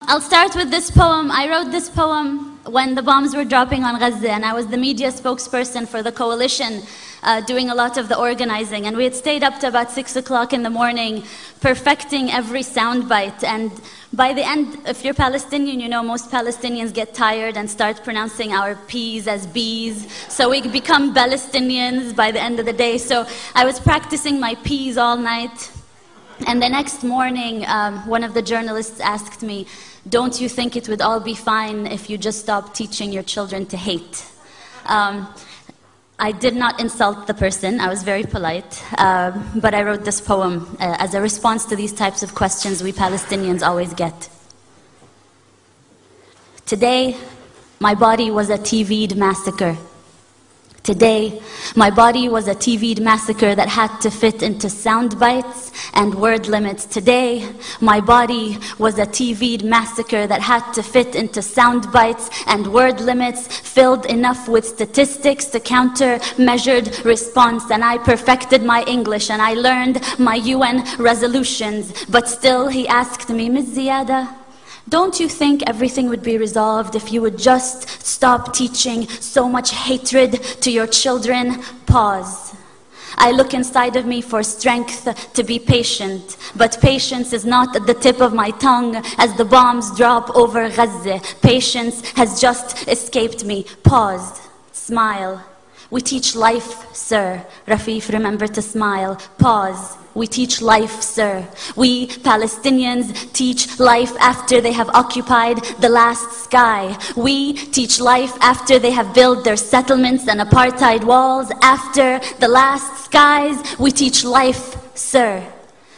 I'll start with this poem. I wrote this poem when the bombs were dropping on Gaza, and I was the media spokesperson for the Koalisyon, doing a lot of the organizing. And we had stayed up to about 6 o'clock in the morning, perfecting every soundbite. And by the end, if you're Palestinian, you know most Palestinians get tired and start pronouncing our P's as B's. So we become Palestinians by the end of the day. So I was practicing my P's all night. And the next morning, one of the journalists asked me, "Don't you think it would all be fine if you just stopped teaching your children to hate?" I did not insult the person. I was very polite. But I wrote this poem as a response to these types of questions we Palestinians always get. Today, my body was a TV'd massacre. Today, my body was a TV'd massacre that had to fit into sound bites and word limits. Today, my body was a TV'd massacre that had to fit into sound bites and word limits, filled enough with statistics to counter measured response. And I perfected my English and I learned my UN resolutions. But still, he asked me, "Ms. Ziyada, don't you think everything would be resolved if you would just stop teaching so much hatred to your children?" Pause. I look inside of me for strength to be patient, but patience is not at the tip of my tongue as the bombs drop over Gaza. Patience has just escaped me. Pause. Smile. We teach life, sir. Rafif, remember to smile. Pause. We teach life, sir. We Palestinians teach life after they have occupied the last sky. We teach life after they have built their settlements and apartheid walls. After the last skies, we teach life, sir.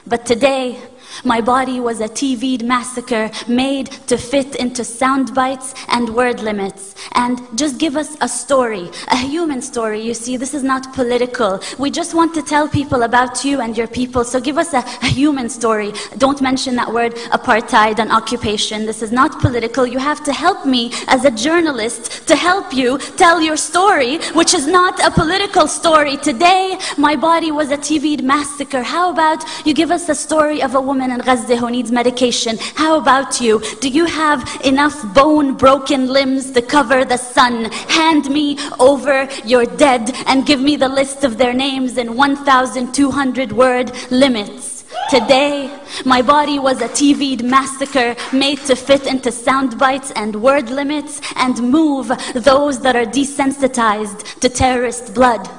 But today, my body was a TV'd massacre made to fit into sound bites and word limits. And just give us a story, a human story. You see, this is not political. We just want to tell people about you and your people. So give us a human story. Don't mention that word apartheid and occupation. This is not political. You have to help me as a journalist to help you tell your story, which is not a political story. Today, my body was a TV'd massacre. How about you give us a story of a woman in Gaza who needs medication? How about you? Do you have enough bone-broken limbs to cover the sun? Hand me over your dead and give me the list of their names in 1,200 word limits. Today, my body was a TV'd massacre made to fit into sound bites and word limits and move those that are desensitized to terrorist blood.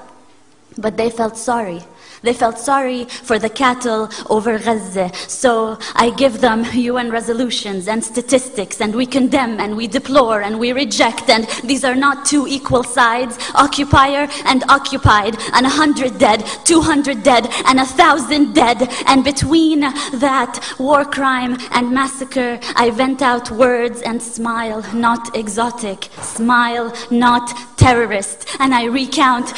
But they felt sorry. They felt sorry for the cattle over Gaza. So I give them UN resolutions and statistics, and we condemn and we deplore and we reject. And these are not two equal sides, occupier and occupied, and 100 dead, 200 dead, and 1,000 dead. And between that war crime and massacre, I vent out words and smile, not exotic. Smile, not terrorist. And I recount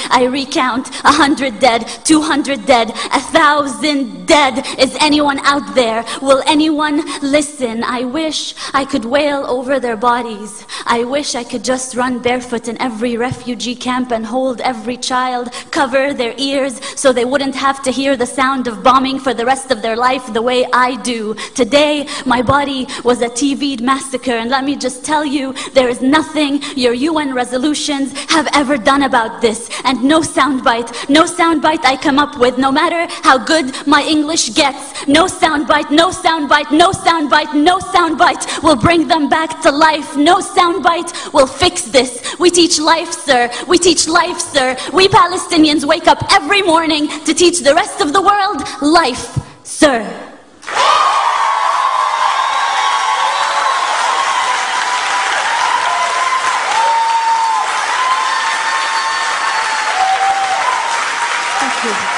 100 dead, 200 dead, 1,000 dead. Is anyone out there? Will anyone listen? I wish I could wail over their bodies. I wish I could just run barefoot in every refugee camp and hold every child, cover their ears so they wouldn't have to hear the sound of bombing for the rest of their life the way I do. Today, my body was a TV'd massacre, and let me just tell you, there is nothing your UN resolutions have ever done about this. And no soundbite I come up with, no matter how good my English gets, no soundbite will bring them back to life. No soundbite will fix this. We teach life, sir. We teach life, sir. We Palestinians wake up every morning to teach the rest of the world life, sir. Thank you.